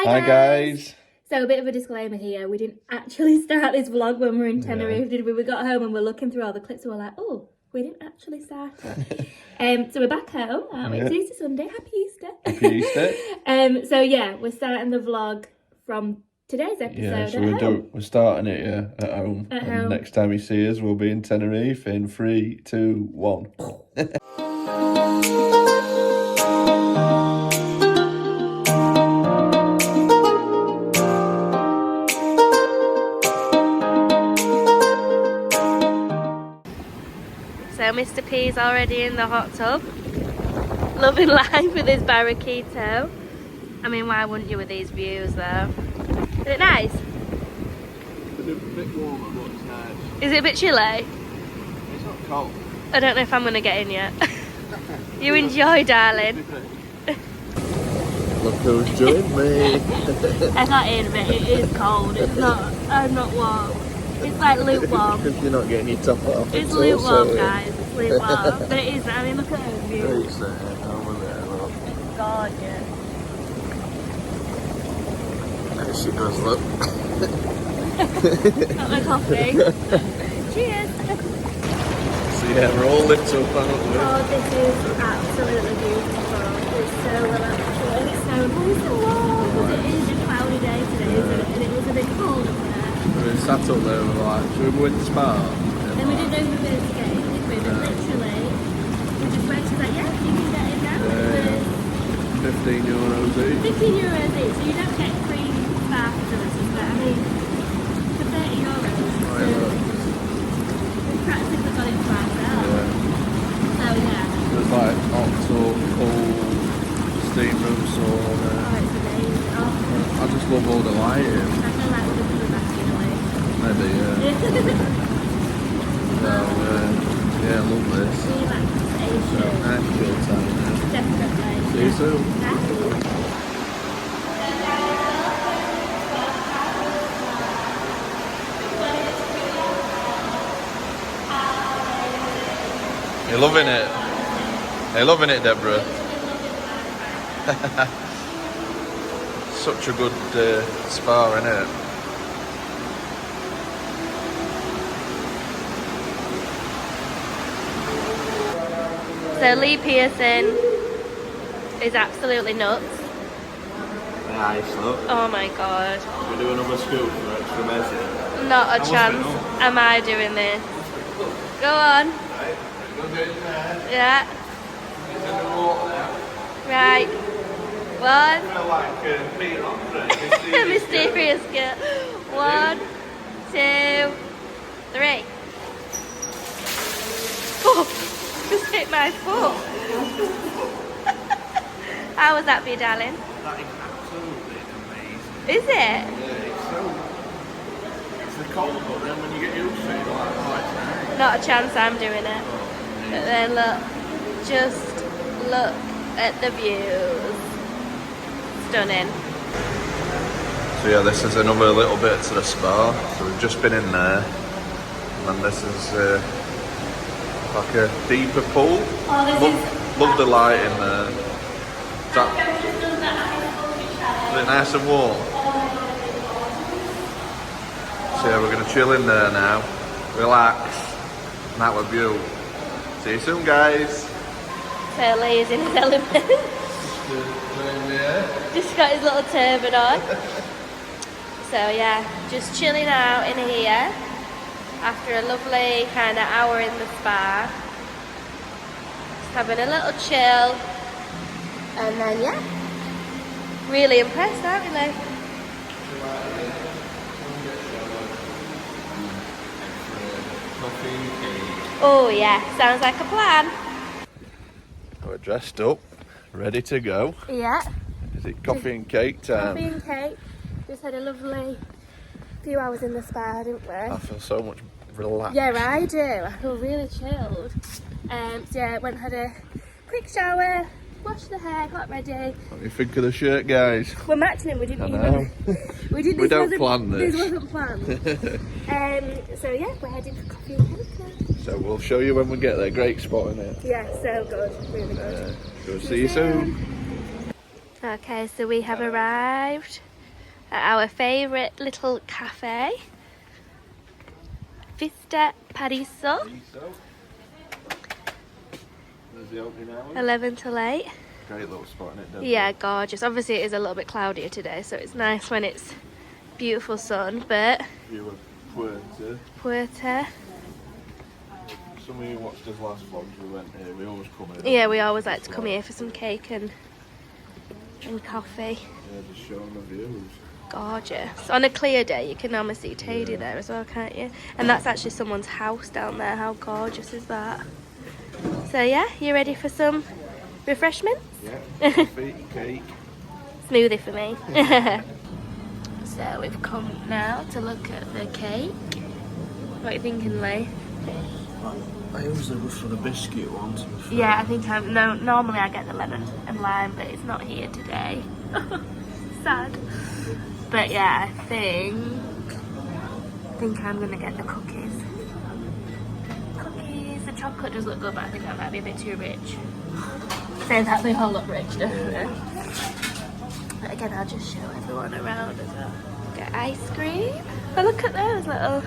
Hi guys! So a bit of a disclaimer here, we didn't actually start this vlog when we were in Tenerife, did we? We got home and we're looking through all the clips and we're like, oh, we didn't actually start it. So we're back home, aren't we? It's Easter Sunday, happy Easter. Happy Easter. So yeah, we're starting the vlog from today's episode we're starting it at home. And next time you see us, we'll be in Tenerife in 3, 2, 1. So Mr. P's already in the hot tub, loving life with his barraquito. I mean, why wouldn't you with these views though? Is it nice? It's a bit warmer, but it's nice. Is it a bit chilly? It's not cold. I don't know if I'm going to get in yet. You enjoy, darling. Look who's joined me. I got in, but it is cold. It's not, I'm not warm. It's like lukewarm. You're not getting your top off. It's lukewarm, guys. It's lukewarm. But it is, I mean, look at her view. Over there, look. It's gorgeous. There she goes, look. Got my coffee. Cheers. So yeah, we're all lit up, aren't we? Oh, this is absolutely beautiful. It's so relaxing. And it's so nice and warm. Because it is a cloudy day today, isn't it? And it was a bit cold up there. We sat up there and we were like, should we go in the spa? And we didn't know we were going to get in, did we? But literally, we just went, she was like, yeah, you can get in now. €15 each. €15 each, so you don't get free spa facilities, but I mean, for €30, we've practically got it for ourselves. So yeah. There's like hot tub, pool, steam room, sauna. Oh, it's amazing. Oh. I just love all the lighting. I feel like we're coming back in a way. Maybe, So, yeah, I love this. Relaxation. So, nice chill time now. Definitely. See you soon. Bye. You're loving it? You're loving it, Deborah? Such a good spa, isn't it? So Lee Pearson is absolutely nuts. Nice, look. Oh my god. We do another scoop for extra messy. Not a chance am I doing this. Go on. Right, go do it there. Yeah. It's in the water now. Right. One. I feel like being on Mysterious girl. 1, 2, 3. Oh, just hit my foot. How was that for you, darling? That is absolutely amazing. Is it? Yeah, it's the cold, but then when you get used to it, you're like, oh, it's nice. Not a chance I'm doing it. But then look, just look at the views. Stunning. So yeah, this is another little bit to the spa. So we've just been in there, and this is like a deeper pool. Oh, love the light in there. Is it nice and warm? So yeah, we're going to chill in there now, relax, and have a view. See you soon, guys. So Lee is in his element. Just got his little turban on. So yeah, just chilling out in here after a lovely kind of hour in the spa. Just having a little chill. And then yeah, really impressed, aren't we, Lee? Oh yeah, sounds like a plan. We're dressed up, ready to go. Yeah. Is it coffee and cake time? Coffee and cake. Just had a lovely few hours in the spa, didn't we? I feel so much relaxed. Yeah, I do. I feel really chilled. So yeah, went and had a quick shower, washed the hair, got ready. What do you think of the shirt, guys? We're matching them. We didn't know. even. We don't plan this. This wasn't planned. So yeah, we're heading for coffee and cake now. So we'll show you when we get there. Great spot in it. Yeah, so good, really good. We'll see you soon. Okay, so we have arrived at our favourite little cafe, Vista Paradiso. There's the opening hours. 11 till 8. Great little spot, isn't it? Yeah, gorgeous. Obviously it is a little bit cloudier today, so it's nice when it's beautiful sun, but View of Puerto. Puerto. Some of you watched us last vlogs, we went here, we always come here. Yeah, we always like to come here for some cake and coffee. Yeah, just showing the views. Gorgeous. On a clear day you can almost see Tady there as well, can't you? And that's actually someone's house down there. How gorgeous is that? So yeah, you ready for some refreshments? Yeah, coffee, cake. Smoothie for me. So we've come now to look at the cake. What are you thinking, Lee? I usually go for the biscuit one, to be fair. Yeah, I think normally I get the lemon and lime, but it's not here today. Sad. But yeah, I think I'm gonna get the cookies. The chocolate does look good, but I think that might be a bit too rich. Saying that, they all look rich, don't they? But again, I'll just show everyone around as well. Get ice cream. Oh, look at those little...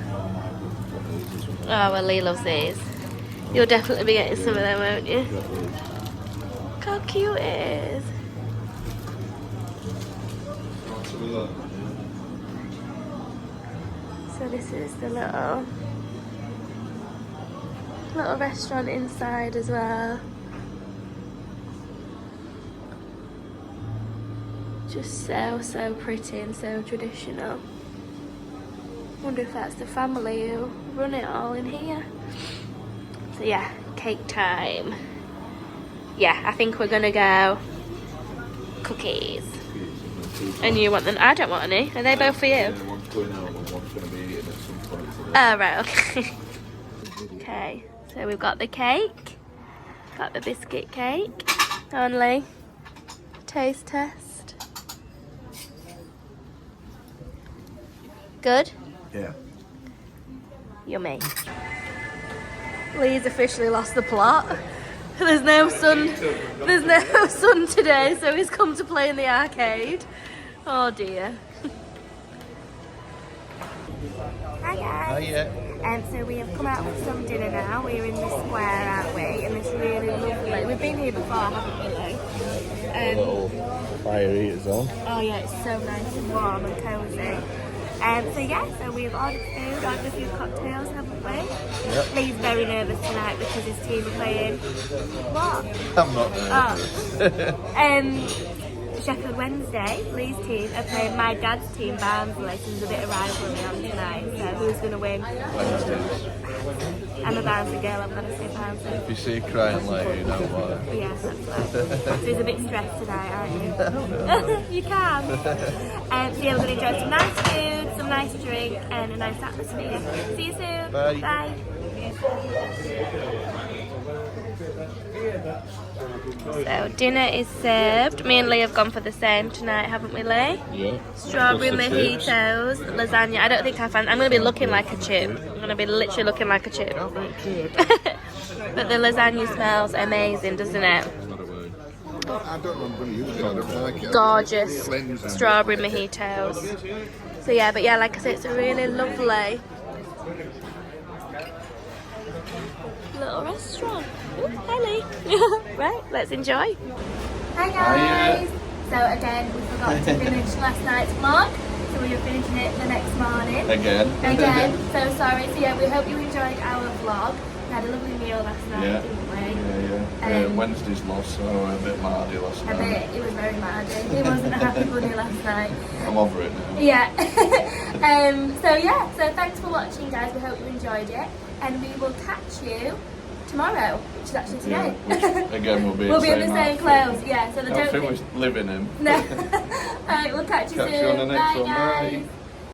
Oh, well, Lee loves these. You'll definitely be getting some of them, won't you? Look how cute it is. So this is the little restaurant inside as well. Just so pretty and so traditional. Wonder if that's the family who run it all in here. So yeah, cake time. Yeah, I think we're gonna go cookies. And you want them? I don't want any. Are they both for you? Yeah, one's going out and one's going to be eaten at some point today. Oh, right, okay. Okay, so we've got the cake. Got the biscuit cake. Only taste test. Good? Yeah. Yummy. Lee's officially lost the plot. There's no sun. There's no sun today, so he's come to play in the arcade. Oh dear. Hi guys. Hiya. So we have come out for some dinner now. We're in the square, aren't we? And it's really lovely. We've been here before, haven't we, Lee? Little fire eater zone. Oh yeah, it's so nice and warm and cosy. So yeah, so we've ordered food, ordered a few cocktails, haven't we? Yep. Lee's very nervous tonight because his team are playing. What? I'm not nervous. Sheffield Wednesday, Lee's team, are playing my dad's team, Barnsley, so there's a bit of rivalry on tonight. So who's going to win? Wednesdays. I'm a Barnsley girl, I'm going to say Barnsley. If you see crying like you know why. Yes, that's right. So he's a bit stressed tonight, aren't you? You can. So yeah, we're going to enjoy some nice food, some nice drink, and a nice atmosphere. See you soon. Bye. Bye. So dinner is served. Me and Lee have gone for the same tonight, haven't we, Lee? Yeah. Strawberry mojitos, lasagna. I don't think I fancy. I'm going to be looking like a chip. I'm going to be literally looking like a chip. But the lasagna smells amazing, doesn't it? I don't know, I'm going to use it. I don't like it. Gorgeous strawberry mojitos. So yeah, but yeah, like I said, it's a really lovely little restaurant. Ooh, hi Lee. Right, let's enjoy. Hi guys. So again, we forgot to finish last night's vlog, so we are finishing it the next morning. Again, so sorry. So yeah, we hope you enjoyed our vlog. We had a lovely meal last night, didn't we? Wednesday's lost, so a bit mardy last night. A bit, it was very mardy. He wasn't a happy bunny last night. I'm over it now. Yeah. So thanks for watching, guys. We hope you enjoyed it, and we will catch you tomorrow, which is actually today. Which, again, we'll be in the same clothes. Yeah. So I don't think we live in him. No. Alright, we'll catch you soon. You on the next Bye, one. guys. Bye.